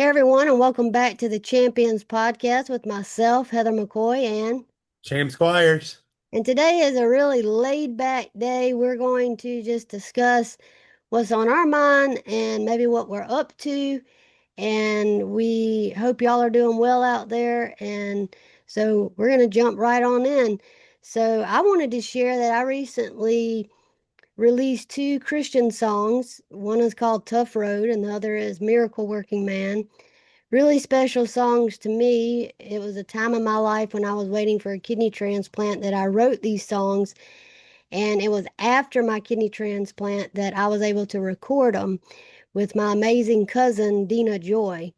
Hey everyone, and welcome back to the Champions Podcast with myself, Heather McCoy, James Squires. and today is a really laid back day. We're going to just discuss what's on our mind and maybe what we're up to. And we hope y'all are doing well out there. And so we're going to jump right on in. So I wanted to share that I recently released two Christian songs. One is called Tough Road, and the other is Miracle Working Man. Really special songs to me. It was a time in my life when I was waiting for a kidney transplant that I wrote these songs, and it was after my kidney transplant that I was able to record them with my amazing cousin, Dina Joy.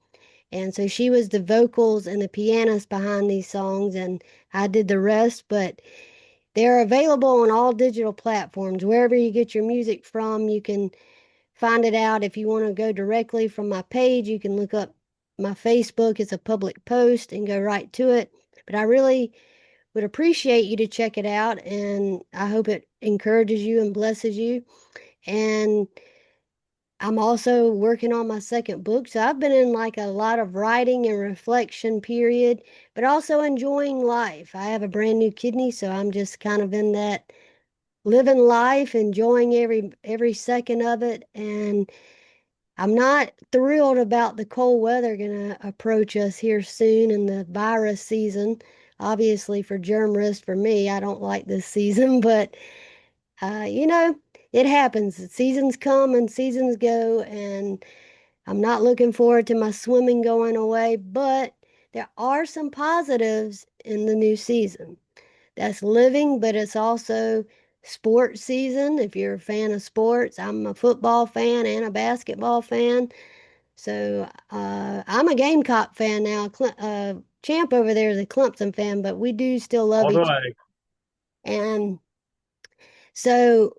And so she was the vocals and the pianist behind these songs, and I did the rest. But they're available on all digital platforms. Wherever you get your music from, you can find it out. If you want to go directly from my page, you can look up my Facebook. It's a public post and go right to it. But I really would appreciate you to check it out, and I hope it encourages you and blesses you. And I'm also working on my second book, so I've been in like a lot of writing and reflection period, but also enjoying life. I have a brand new kidney, so I'm just kind of in that living life, enjoying every second of it. And I'm not thrilled about the cold weather going to approach us here soon and the virus season. Obviously, for germ risk for me, I don't like this season, but uh, you know, it happens. Seasons come and seasons go, and I'm not looking forward to my swimming going away, but there are some positives in the new season. That's living, but it's also sports season. If you're a fan of sports, I'm a football fan and a basketball fan. So I'm a Gamecock fan now. Champ over there is a Clemson fan, but we do still love All the each other. way. And so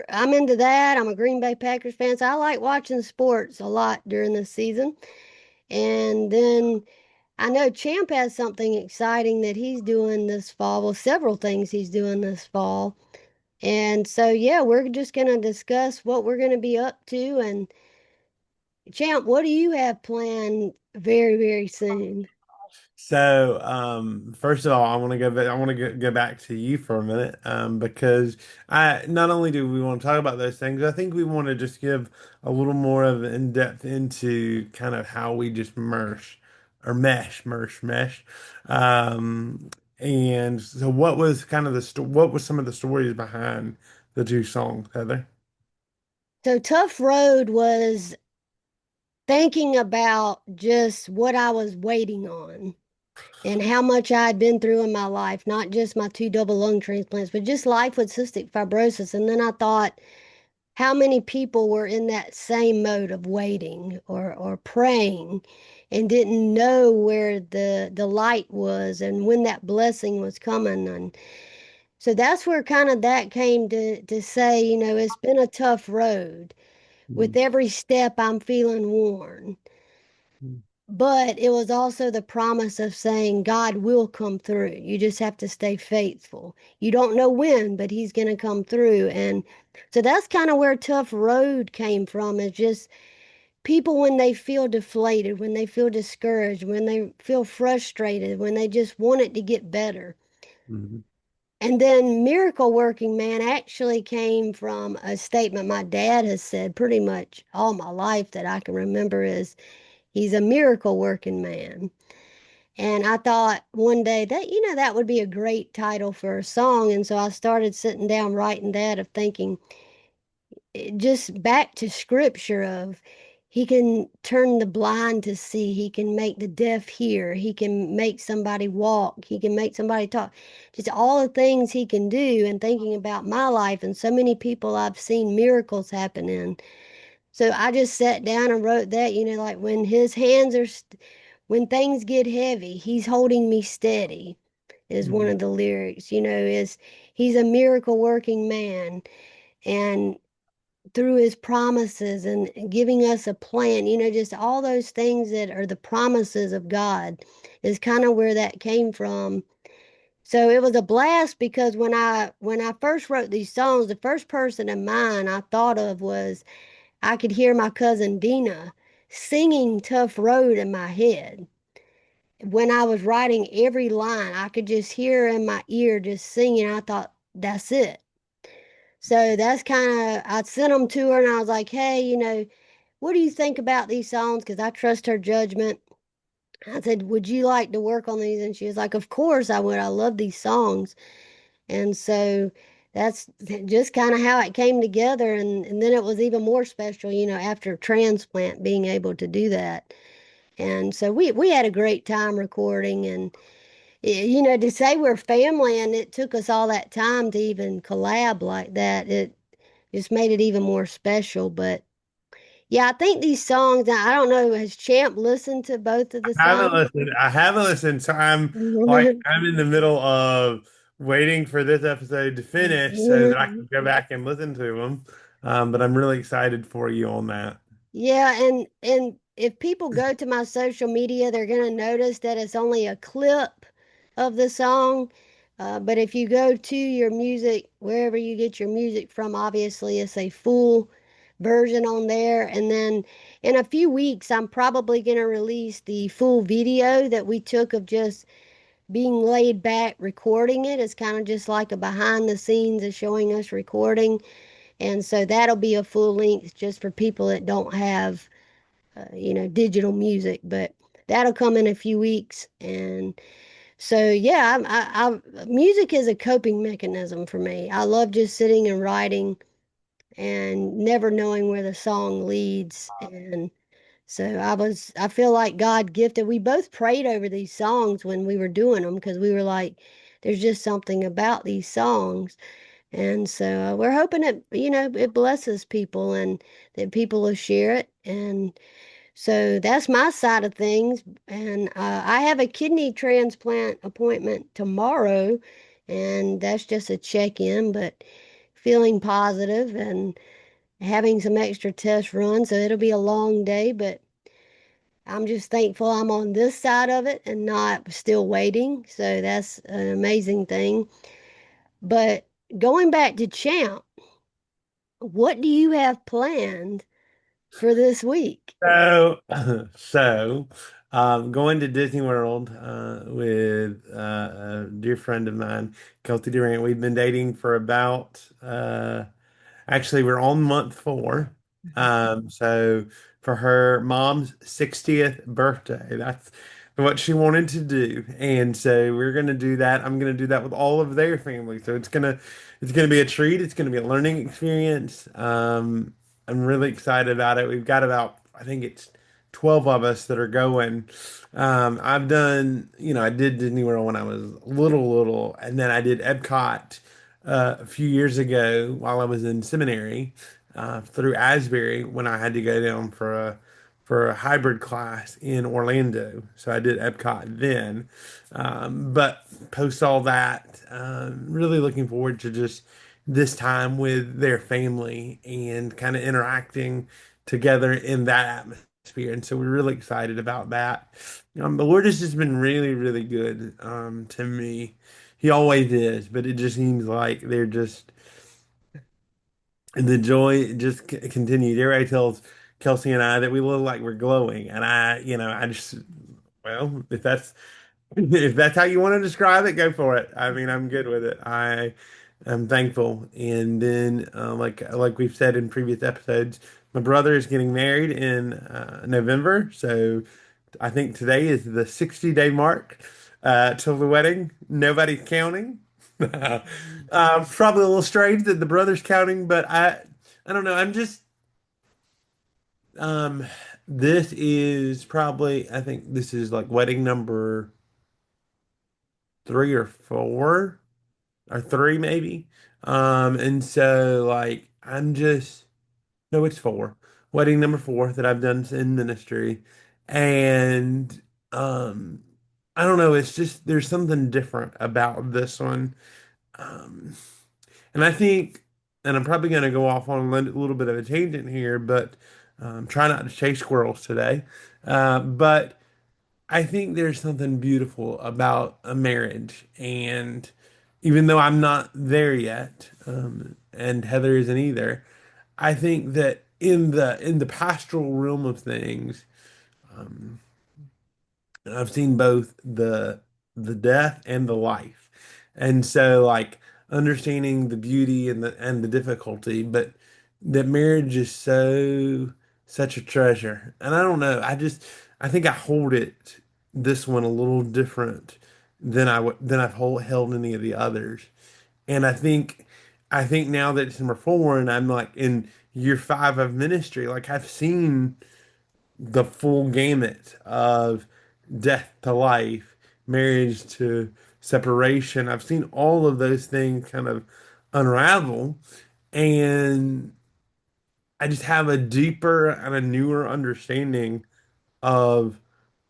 I'm into that. I'm a Green Bay Packers fan, so I like watching sports a lot during the season. And then I know Champ has something exciting that he's doing this fall. Well, several things he's doing this fall. And so, yeah, we're just going to discuss what we're going to be up to. And Champ, what do you have planned very, very soon? First of all, I want to go back, I want to go back to you for a minute, because I not only do we want to talk about those things, I think we want to just give a little more of an in-depth into kind of how we just mesh. Um, and so what was kind of what was some of the stories behind the two songs, Heather? So, Tough Road was thinking about just what I was waiting on and how much I had been through in my life, not just my two double lung transplants, but just life with cystic fibrosis. And then I thought, how many people were in that same mode of waiting or praying and didn't know where the light was and when that blessing was coming. And so that's where kind of that came to say, it's been a tough road. With every step I'm feeling worn. But it was also the promise of saying God will come through. You just have to stay faithful. You don't know when, but He's going to come through. And so that's kind of where Tough Road came from, is just people when they feel deflated, when they feel discouraged, when they feel frustrated, when they just want it to get better. Mhm. And then Miracle Working Man actually came from a statement my dad has said pretty much all my life that I can remember is he's a miracle working man. And I thought one day that, that would be a great title for a song. And so I started sitting down writing that of thinking just back to scripture of he can turn the blind to see, he can make the deaf hear, he can make somebody walk, he can make somebody talk. Just all the things he can do, and thinking about my life and so many people I've seen miracles happen in. So I just sat down and wrote that, like when his hands are, when things get heavy, he's holding me steady, is one Mhm. of the lyrics, is he's a miracle working man. And through his promises and giving us a plan, just all those things that are the promises of God is kind of where that came from. So it was a blast because when I first wrote these songs, the first person in mind I thought of was I could hear my cousin Dina singing Tough Road in my head. When I was writing every line, I could just hear in my ear just singing. I thought, that's it. So that's kind of, I sent them to her and I was like, hey, what do you think about these songs? Because I trust her judgment. I said, would you like to work on these? And she was like, of course I would. I love these songs. And so that's just kind of how it came together. And then it was even more special, after transplant, being able to do that. And so we had a great time recording. And, to say we're family and it took us all that time to even collab like that, it just made it even more special. But yeah, I think these songs, I don't know, has Champ listened to both of the I haven't songs? listened. I haven't listened, so I'm in the middle of waiting for this episode to finish so that I can go back and listen to them. But I'm really excited for you on that. Yeah, and if people go to my social media, they're gonna notice that it's only a clip of the song. But if you go to your music, wherever you get your music from, obviously it's a full version on there. And then in a few weeks, I'm probably gonna release the full video that we took of just being laid back recording it. It's kind of just like a behind the scenes of showing us recording. And so that'll be a full length just for people that don't have, digital music. But that'll come in a few weeks. And so, yeah, music is a coping mechanism for me. I love just sitting and writing and never knowing where the song leads. And so I feel like God gifted. We both prayed over these songs when we were doing them because we were like, there's just something about these songs. And so we're hoping that, it blesses people and that people will share it. And so that's my side of things. And I have a kidney transplant appointment tomorrow, and that's just a check-in, but feeling positive and having some extra tests run. So it'll be a long day, but I'm just thankful I'm on this side of it and not still waiting. So that's an amazing thing. But going back to Champ, what do you have planned for this week? So, going to Disney World with a dear friend of mine, Kelsey Durant. We've been dating for about actually, we're on month 4. So for her mom's 60th birthday, that's what she wanted to do. And so we're gonna do that. I'm gonna do that with all of their family. So it's gonna be a treat. It's gonna be a learning experience. I'm really excited about it. We've got about, I think it's 12 of us that are going. I've done, I did Disney World when I was little, and then I did Epcot a few years ago while I was in seminary through Asbury when I had to go down for a hybrid class in Orlando. So I did Epcot then. But post all that, really looking forward to just this time with their family and kind of interacting together in that atmosphere. And so we're really excited about that. The Lord has just been really, really good to me. He always is, but it just seems like they're just the joy just continues. Everybody tells Kelsey and I that we look like we're glowing, and I just well, if that's how you want to describe it, go for it. I mean, I'm good with it. I am thankful. And then, like we've said in previous episodes, my brother is getting married in November, so I think today is the 60-day mark till the wedding. Nobody's counting. Probably a little strange that the brother's counting, but I don't know. I'm just um, this is probably I think this is like wedding number 3 or 4 or 3 maybe. And so like I'm just no, it's 4. Wedding number 4 that I've done in ministry, and um, I don't know. It's just there's something different about this one. Um, and I think, and I'm probably going to go off on a little bit of a tangent here, but try not to chase squirrels today. But I think there's something beautiful about a marriage. And even though I'm not there yet, and Heather isn't either, I think that in the pastoral realm of things, um, I've seen both the death and the life. And so like understanding the beauty and the difficulty, but that marriage is such a treasure. And I don't know, I think I hold it this one a little different than held any of the others. And I think now that it's number four and I'm like in year five of ministry, like I've seen the full gamut of death to life, marriage to separation. I've seen all of those things kind of unravel, and I just have a deeper and a newer understanding of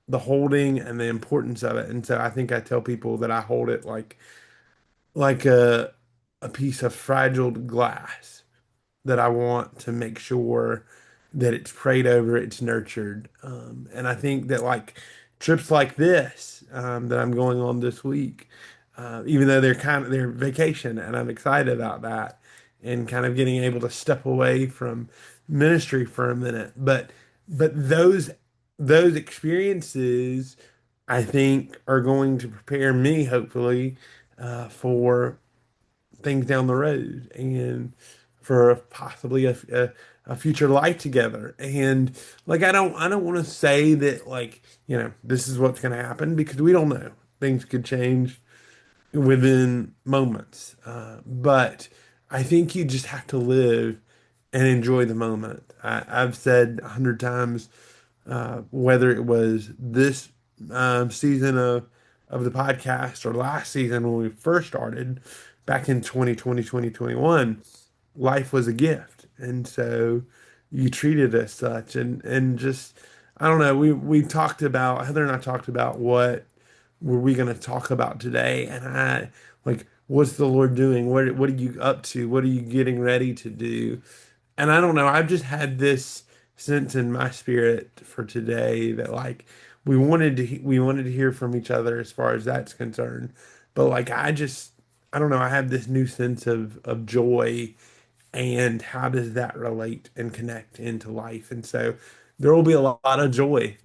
the holding and the importance of it. And so I think I tell people that I hold it like a piece of fragile glass that I want to make sure that it's prayed over, it's nurtured. And I think that like trips like this that I'm going on this week, even though they're vacation, and I'm excited about that, and kind of getting able to step away from ministry for a minute. But those experiences, I think, are going to prepare me, hopefully, for things down the road and for possibly a future life together. And like I don't want to say that like, you know, this is what's going to happen because we don't know. Things could change within moments. But I think you just have to live and enjoy the moment. I've said 100 times, whether it was this season of the podcast or last season when we first started back in 2020, 2021, life was a gift. And so you treat it as such. And just, I don't know, we talked about, Heather and I talked about what were we going to talk about today. And I, like, what's the Lord doing? What are you up to? What are you getting ready to do? And I don't know, I've just had this sense in my spirit for today that like we wanted to hear from each other as far as that's concerned. But like I don't know, I have this new sense of joy and how does that relate and connect into life. And so there will be a lot of joy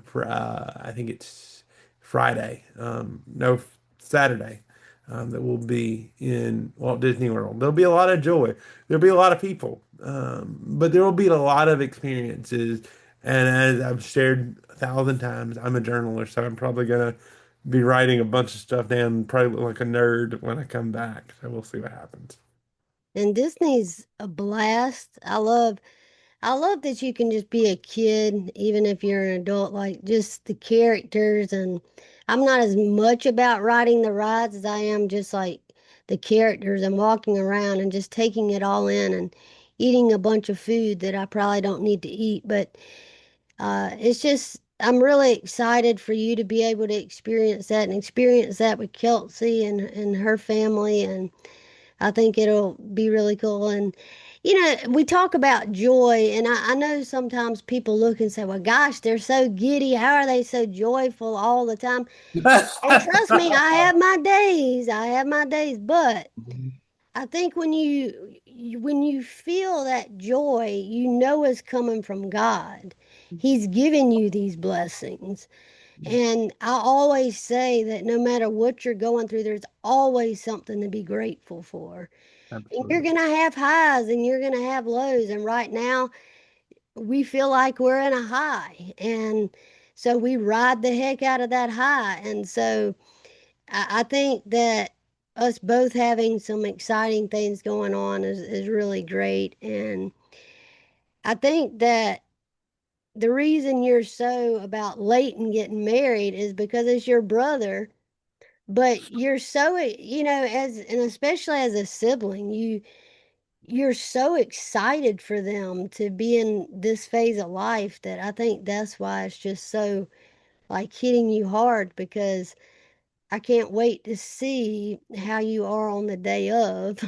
for I think it's Friday, no, Saturday, that will be in Walt Disney World. There'll be a lot of joy. There'll be a lot of people, but there will be a lot of experiences. And as I've shared 1,000 times, I'm a journalist, so I'm probably gonna be writing a bunch of stuff down, probably look like a nerd when I come back. So we'll see what happens. And Disney's a blast. I love that you can just be a kid, even if you're an adult, like just the characters. And I'm not as much about riding the rides as I am just like the characters and walking around and just taking it all in and eating a bunch of food that I probably don't need to eat. But it's just, I'm really excited for you to be able to experience that and experience that with Kelsey and her family. And I think it'll be really cool. And, you know, we talk about joy, and I know sometimes people look and say, well, gosh, they're so giddy. How are they so joyful all the time? And trust me, I have my days. I have my days. But I think when you feel that joy, you know it's coming from God. He's giving you these blessings. And I always say that no matter what you're going through, there's always something to be grateful for. And you're Absolutely. going to have highs and you're going to have lows. And right now, we feel like we're in a high. And so we ride the heck out of that high. And so I think that us both having some exciting things going on is really great. And I think that the reason you're so about Leighton getting married is because it's your brother. But you're so, you know, as and especially as a sibling, you're so excited for them to be in this phase of life that I think that's why it's just so like hitting you hard because I can't wait to see how you are on the day of.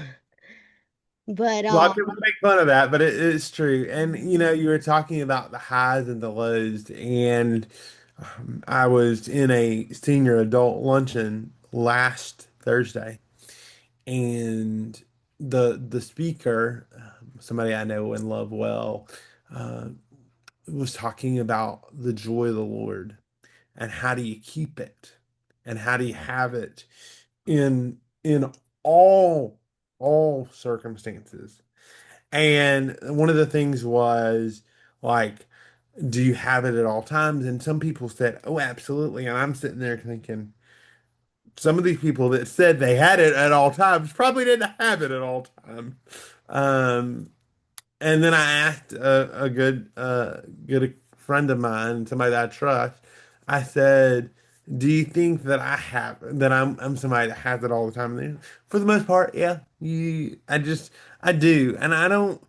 But A lot of people make fun of that, but it's true. And you know, you were talking about the highs and the lows, and I was in a senior adult luncheon last Thursday, and the speaker, somebody I know and love well, uh, was talking about the joy of the Lord and how do you keep it and how do you have it in all all circumstances. And one of the things was like, do you have it at all times? And some people said, oh, absolutely. And I'm sitting there thinking, some of these people that said they had it at all times probably didn't have it at all times. Um, and then I asked a good friend of mine, somebody that I trust, I said, "Do you think that I'm somebody that has it all the time?" And for the most part, yeah. I do, and I don't.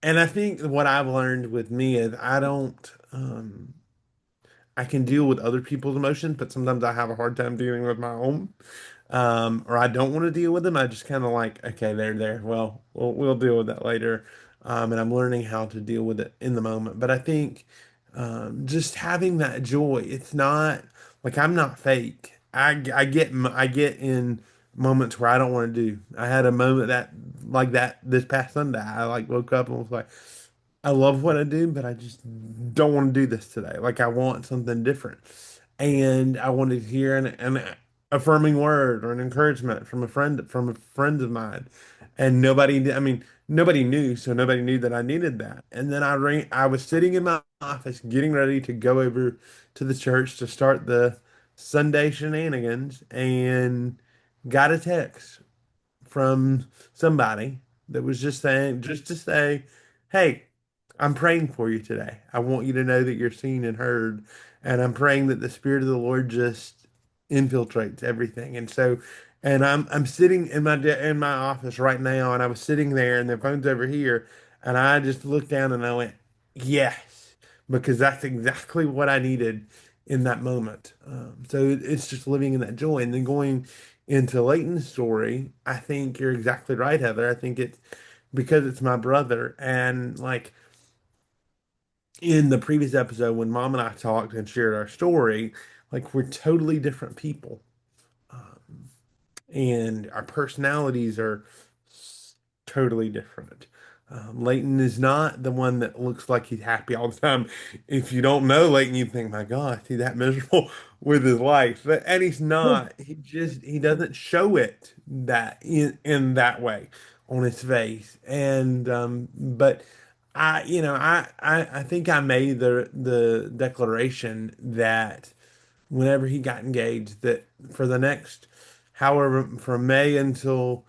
And I think what I've learned with me is I don't. I can deal with other people's emotions, but sometimes I have a hard time dealing with my own, or I don't want to deal with them. I just kind of like, okay, they're there. Well, we'll deal with that later. And I'm learning how to deal with it in the moment. But I think just having that joy, it's not like I'm not fake. I get in moments where I don't want to do. I had a moment that like that this past Sunday. I like woke up and was like, I love what I do, but I just don't want to do this today. Like I want something different. And I wanted to hear an affirming word or an encouragement from a friend of mine. And I mean, nobody knew, so nobody knew that I needed that. And then I was sitting in my office getting ready to go over to the church to start the Sunday shenanigans and got a text from somebody that was just to say, hey, I'm praying for you today. I want you to know that you're seen and heard. And I'm praying that the Spirit of the Lord just infiltrates everything. I'm sitting in in my office right now, and I was sitting there, and the phone's over here, and I just looked down and I went, yes, because that's exactly what I needed in that moment. It's just living in that joy, and then going into Leighton's story. I think you're exactly right, Heather. I think it's because it's my brother, and like in the previous episode when Mom and I talked and shared our story, like we're totally different people. And our personalities are totally different. Leighton is not the one that looks like he's happy all the time. If you don't know Leighton, you think, my gosh, he's that miserable with his life. And he's not. He doesn't show it in that way on his face. And but I think I made the declaration that whenever he got engaged, that for the next however from May until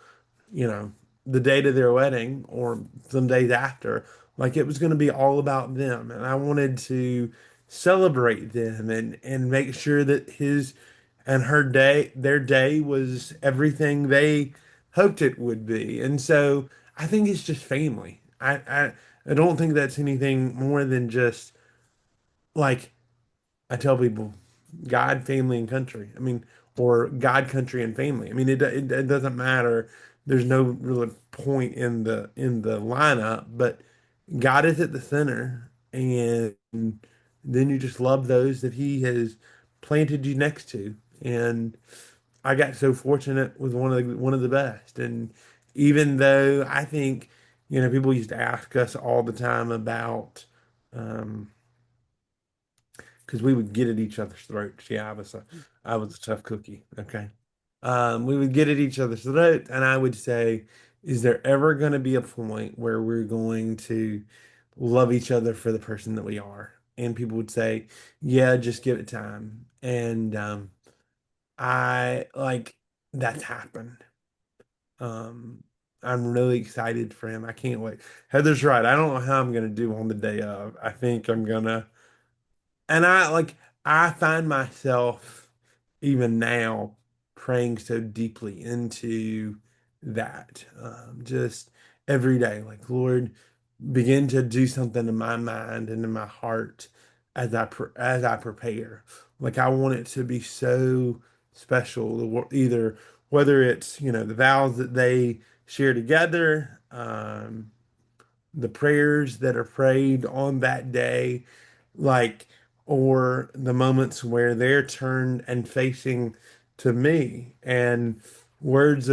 you know the date of their wedding or some days after, like it was going to be all about them, and I wanted to celebrate them and make sure that his and their day was everything they hoped it would be. And so I think it's just family. I don't think that's anything more than just like I tell people God, family, and country. I mean, or God, country, and family. I mean, it doesn't matter. There's no real point in the lineup, but God is at the center, and then you just love those that He has planted you next to. And I got so fortunate with one of the best. And even though I think, people used to ask us all the time about. Um, because we would get at each other's throats. Yeah, I was a tough cookie. Okay. We would get at each other's throats, and I would say, is there ever going to be a point where we're going to love each other for the person that we are? And people would say, yeah, just give it time. And I like that's happened. Um, I'm really excited for him. I can't wait. Heather's right. I don't know how I'm going to do on the day of. I think I'm gonna. And I find myself even now praying so deeply into that. Just every day, like Lord, begin to do something in my mind and in my heart as I prepare. Like I want it to be so special. Either whether it's the vows that they share together, the prayers that are prayed on that day, like, or the moments where they're turned and facing to me, and words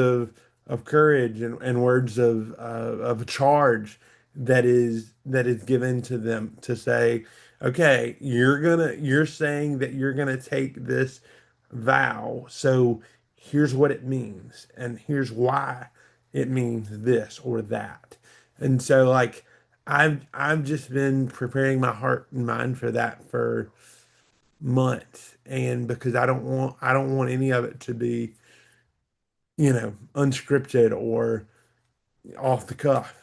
of courage and words of a charge that is given to them to say, okay, you're saying that you're gonna take this vow, so here's what it means, and here's why it means this or that. And so like I've just been preparing my heart and mind for that for months, and because I don't want any of it to be, unscripted or off the cuff.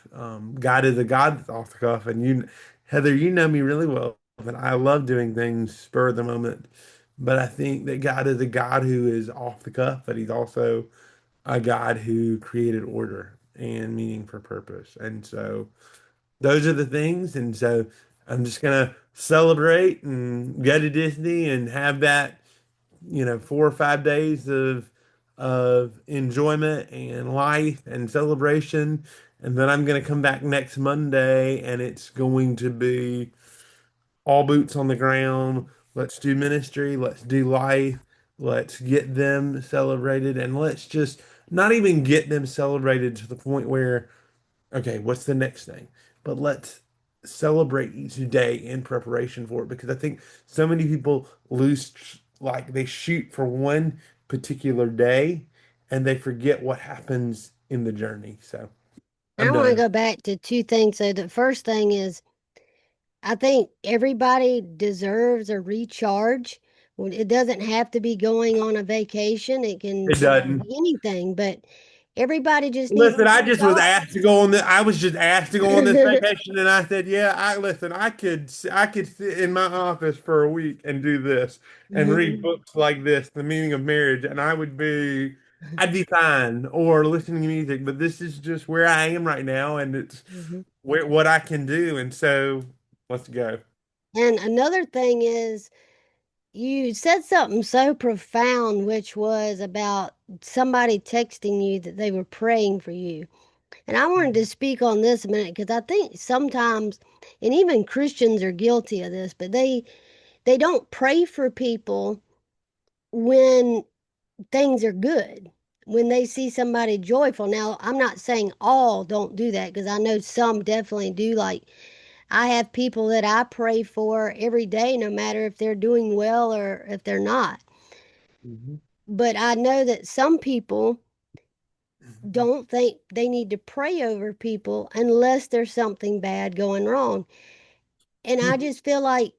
God is a God that's off the cuff, and Heather, you know me really well, and I love doing things spur of the moment. But I think that God is a God who is off the cuff, but He's also a God who created order and meaning for purpose. And so those are the things. And so I'm just gonna celebrate and go to Disney and have that, 4 or 5 days of enjoyment and life and celebration. And then I'm gonna come back next Monday and it's going to be all boots on the ground. Let's do ministry, let's do life, let's get them celebrated, and let's just not even get them celebrated to the point where, okay, what's the next thing? But let's celebrate each day in preparation for it because I think so many people like they shoot for one particular day and they forget what happens in the journey. So I I'm want to done. go back to two things. So the first thing is I think everybody deserves a recharge. Well, it doesn't have to be going on a vacation. It can It doesn't. be anything, but everybody just needs Listen, to I just was stop. asked to go on the. I was just asked to go on this vacation, and I said, "Yeah, I could sit in my office for a week and do this and read Mhm. books like this, The Meaning of Marriage, and I'd be fine, or listening to music. But this is just where I am right now, and it's Mhm. what I can do, and so let's go." And another thing is, you said something so profound, which was about somebody texting you that they were praying for you. And I wanted to speak on this a minute because I think sometimes, and even Christians are guilty of this, but they don't pray for people when things are good. When they see somebody joyful. Now, I'm not saying all don't do that because I know some definitely do. Like, I have people that I pray for every day, no matter if they're doing well or if they're not. Mhm. But I know that some people don't think they need to pray over people unless there's something bad going wrong. And I just feel like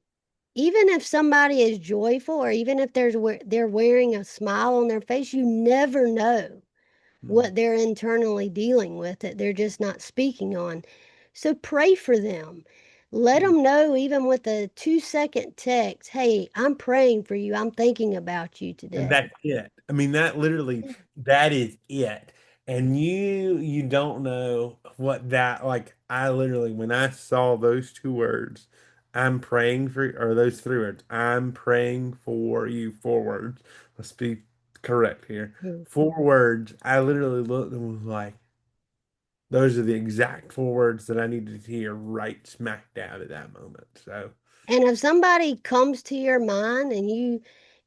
even if somebody is joyful or even if they're wearing a smile on their face, you never know what they're internally dealing with that they're just not speaking on. So pray for them. Let them know, even with a 2-second text, hey, I'm praying for you. I'm thinking about you And today. that's it. I mean, that is it. And you don't know what that like. I literally, when I saw those two words, I'm praying for, or those three words, I'm praying for you, 4 words. Let's be correct here. Mhm. 4 words. I literally looked and was like, those are the exact 4 words that I needed to hear right smack dab at that moment. So, And if somebody comes to your mind and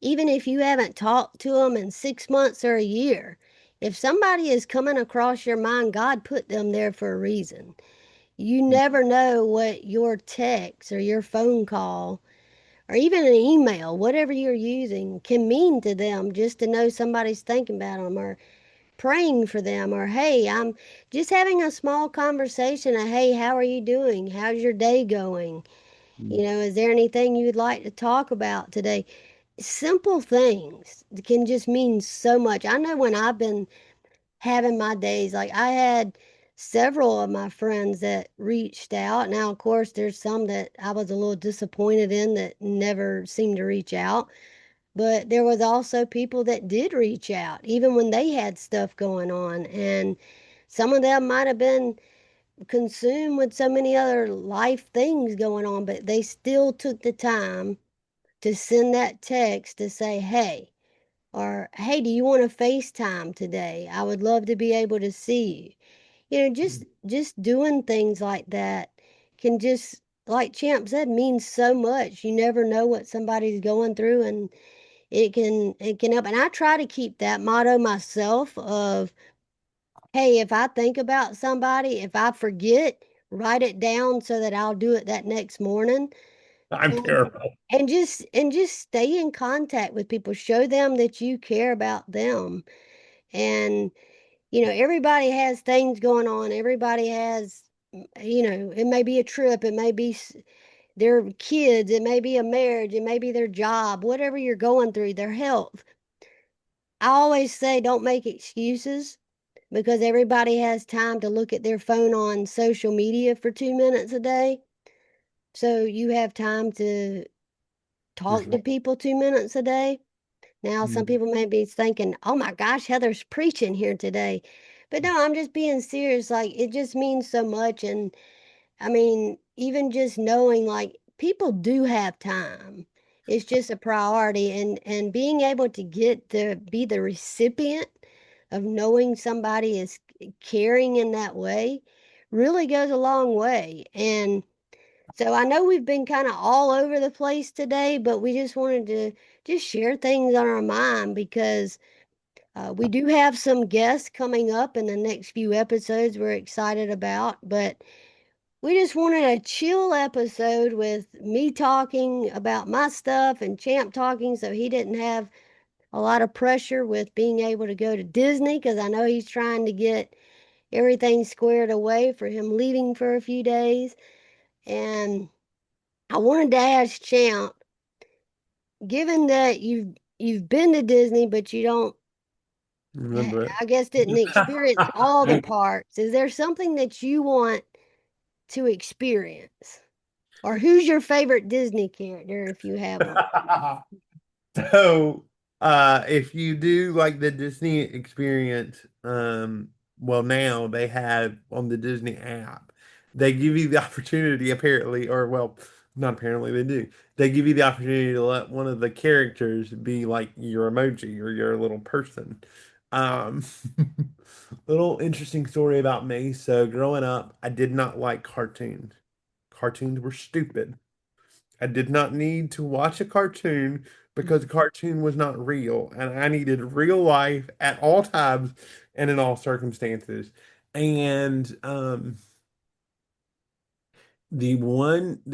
even if you haven't talked to them in 6 months or a year, if somebody is coming across your mind, God put them there for a reason. You never know what your text or your phone call or even an email, whatever you're using, can mean to them just to know somebody's thinking about them or praying for them or, hey, I'm just having a small conversation of, hey, how are you doing? How's your day going? Is there anything you'd like to talk about today? Simple things can just mean so much. I know when I've been having my days, like I had several of my friends that reached out. Now, of course, there's some that I was a little disappointed in that never seemed to reach out. But there was also people that did reach out, even when they had stuff going on. And some of them might have been consumed with so many other life things going on, but they still took the time to send that text to say, hey, or hey, do you want to FaceTime today? I would love to be able to see you. Just doing things like that can just, like Champ said, means so much. You never know what somebody's going through, and it can help. And I try to keep that motto myself of Hey, if I think about somebody, if I forget, write it down so that I'll do it that next morning. I'm And terrible. and just stay in contact with people. Show them that you care about them. And everybody has things going on. Everybody has, it may be a trip, it may be their kids, it may be a marriage, it may be their job, whatever you're going through, their health. I always say don't make excuses because everybody has time to look at their phone on social media for 2 minutes a day. So you have time to For talk to sure. people 2 minutes a day. Now, some Mhm. people may be thinking, oh my gosh, Heather's preaching here today. But no, I'm just being serious. Like, it just means so much. And I mean, even just knowing like people do have time. It's just a priority. And being able to get to be the recipient of knowing somebody is caring in that way really goes a long way. And so I know we've been kind of all over the place today, but we just wanted to just share things on our mind because we do have some guests coming up in the next few episodes we're excited about, but we just wanted a chill episode with me talking about my stuff and Champ talking so he didn't have a lot of pressure with being able to go to Disney because I know he's trying to get everything squared away for him leaving for a few days. And I wanted to ask Champ, given that you've been to Disney, but you don't, Remember it. I guess, didn't experience all the parks, is there something that you want to experience? Or who's your favorite Disney character if you have one? So, if you do like the Disney experience, well, now they have on the Disney app, they give you the opportunity, apparently, or well, not apparently, they do. They give you the opportunity to let one of the characters be like your emoji or your little person. Um, little interesting story about me. So, growing up, I did not like cartoons. Cartoons were stupid. I did not need to watch a cartoon because a cartoon was not real, and I needed real life at all times and in all circumstances. And there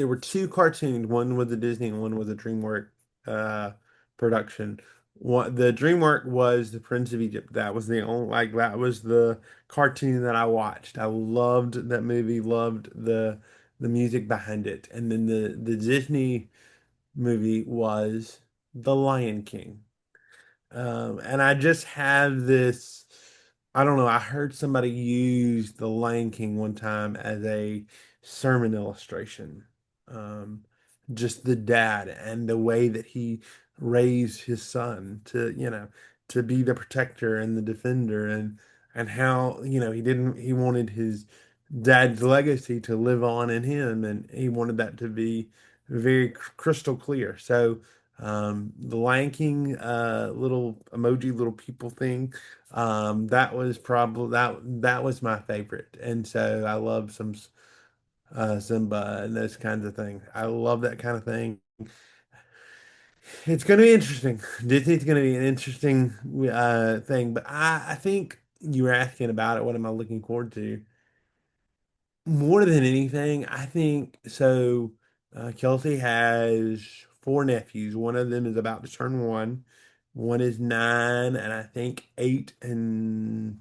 were two cartoons. One was a Disney, and one was a DreamWorks uh, production. The DreamWorks was The Prince of Egypt. That was the only that was the cartoon that I watched. I loved that movie. Loved the music behind it, and then the Disney movie was The Lion King. And I just have this, I don't know, I heard somebody use The Lion King one time as a sermon illustration. Um, just the dad and the way that he raised his son to be the protector and the defender and how, he wanted his dad's legacy to live on in him and he wanted that to be very crystal clear. So, the lanking little emoji little people thing, that was probably that was my favorite. And so I love some Simba and those kinds of things. I love that kind of thing. It's going to be interesting. Disney's going to be an interesting thing, but I think you were asking about it. What am I looking forward to? More than anything, I think so. Kelsey has four nephews. One of them is about to turn one. One is 9, and I think 8 and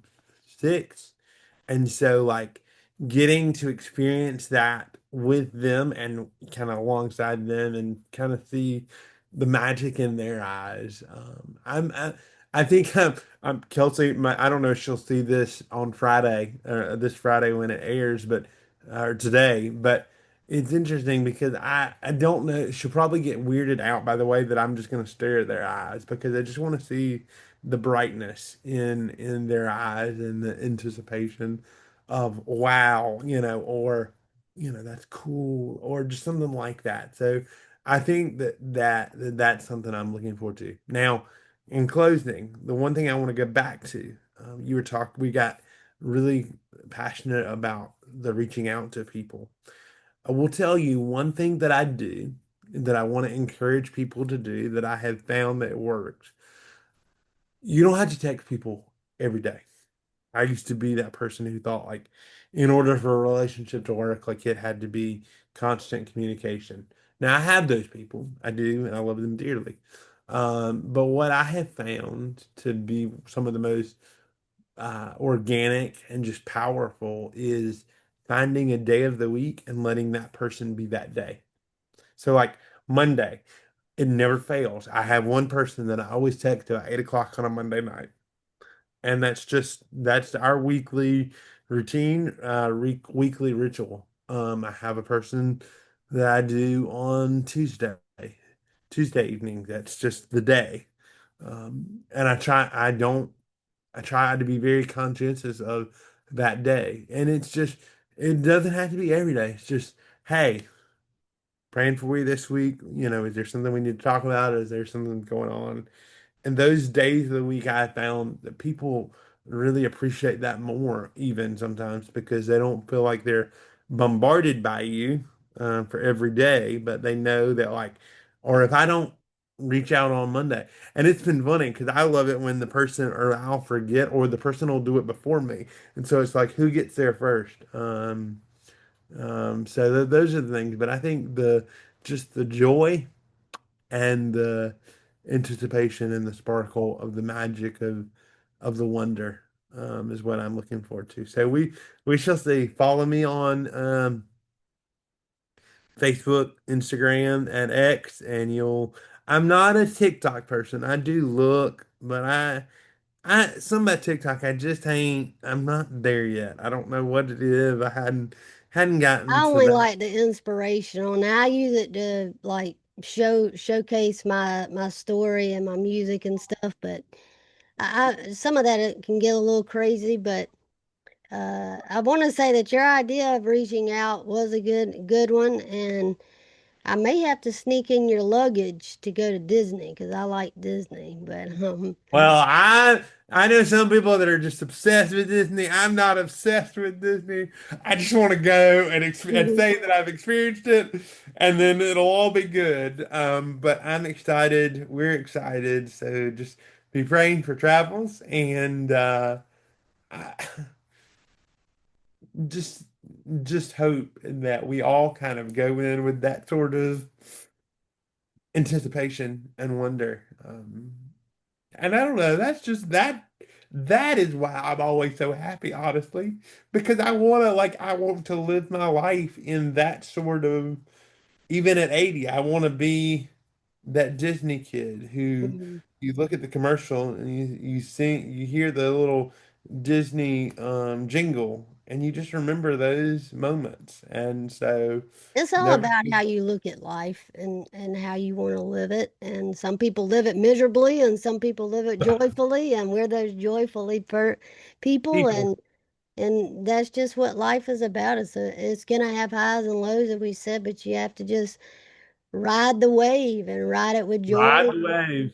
6. And so, like, getting to experience that with them and kind of alongside them and kind of see the magic in their eyes. I think I'm Kelsey. I don't know if she'll see this on Friday or this Friday when it airs, but or today. But it's interesting because I don't know. She'll probably get weirded out by the way that I'm just going to stare at their eyes because I just want to see the brightness in their eyes and the anticipation of wow, or that's cool, or just something like that. So I think that's something I'm looking forward to. Now, in closing, the one thing I want to go back to, we got really passionate about the reaching out to people. I will tell you one thing that I do that I want to encourage people to do that I have found that works. You don't have to text people every day. I used to be that person who thought like in order for a relationship to work, like it had to be constant communication. Now I have those people. I do, and I love them dearly. But what I have found to be some of the most organic and just powerful is finding a day of the week and letting that person be that day. So like Monday, it never fails. I have one person that I always text at 8 o'clock on a Monday night. And that's our weekly routine, weekly ritual. I have a person that I do on Tuesday evening. That's just the day. And I try to be very conscientious of that day. And it doesn't have to be every day. It's just, hey, praying for you this week. Is there something we need to talk about? Is there something going on? And those days of the week, I found that people really appreciate that more, even sometimes, because they don't feel like they're bombarded by you for every day, but they know that, like, or if I don't reach out on Monday, and it's been funny because I love it when the person, or I'll forget, or the person will do it before me. And so it's like, who gets there first? So those are the things, but I think just the joy and the anticipation and the sparkle of the magic of the wonder is what I'm looking forward to. So we shall see. Follow me on Facebook, Instagram, and X, and you'll. I'm not a TikTok person. I do look, but I some about TikTok. I just ain't. I'm not there yet. I don't know what it is. I hadn't gotten I to only that. like the inspirational. Now I use it to like showcase my story and my music and stuff, but I some of that it can get a little crazy, but I want to say that your idea of reaching out was a good one, and I may have to sneak in your luggage to go to Disney because I like Disney. But Well, I know some people that are just obsessed with Disney. I'm not obsessed with Disney. I just want to go and say that I've experienced it, and then it'll all be good. But I'm excited. We're excited. So just be praying for travels and I, just just hope that we all kind of go in with that sort of anticipation and wonder. And I don't know, that's just that is why I'm always so happy, honestly, because I want to live my life in that sort of even at 80, I want to be that Disney kid who you look at the commercial and you hear the little Disney jingle and you just remember those moments. And so it's all never about how you look at life and how you want to live it. And some people live it miserably, and some people live it joyfully, and we're those joyfully people. people And that's just what life is about. It's gonna have highs and lows, as we said, but you have to just ride the wave and ride it with ride joy. the wave.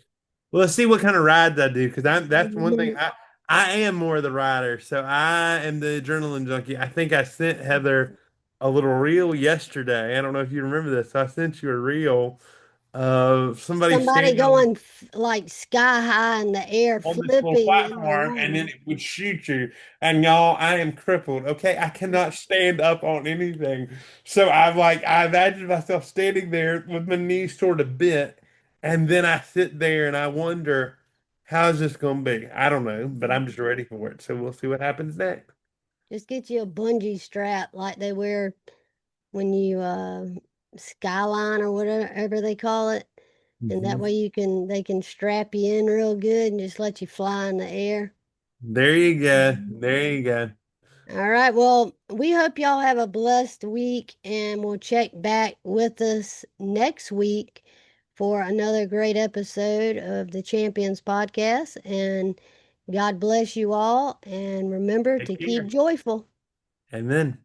Well, let's see what kind of rides I do because that's one thing Mhm. I am more of the rider. So I am the adrenaline junkie. I think I sent Heather a little reel yesterday. I don't know if you remember this. I sent you a reel of somebody Somebody standing on going like sky high in the air, this little flipping in the platform and then room. it would shoot you. And y'all, I am crippled. Okay. I cannot stand up on anything. So I imagine myself standing there with my knees sort of bent. And then I sit there and I wonder, how's this going to be? I don't know, but I'm just ready for it. So we'll see what happens next. Just get you a bungee strap like they wear when you skyline or whatever they call it, and that Mhm. way they can strap you in real good and just let you fly in the air. There you go. Mhm. There you go. All right. Well, we hope y'all have a blessed week, and we'll check back with us next week for another great episode of the Champions Podcast. And God bless you all, and remember to Take keep care. joyful. Amen.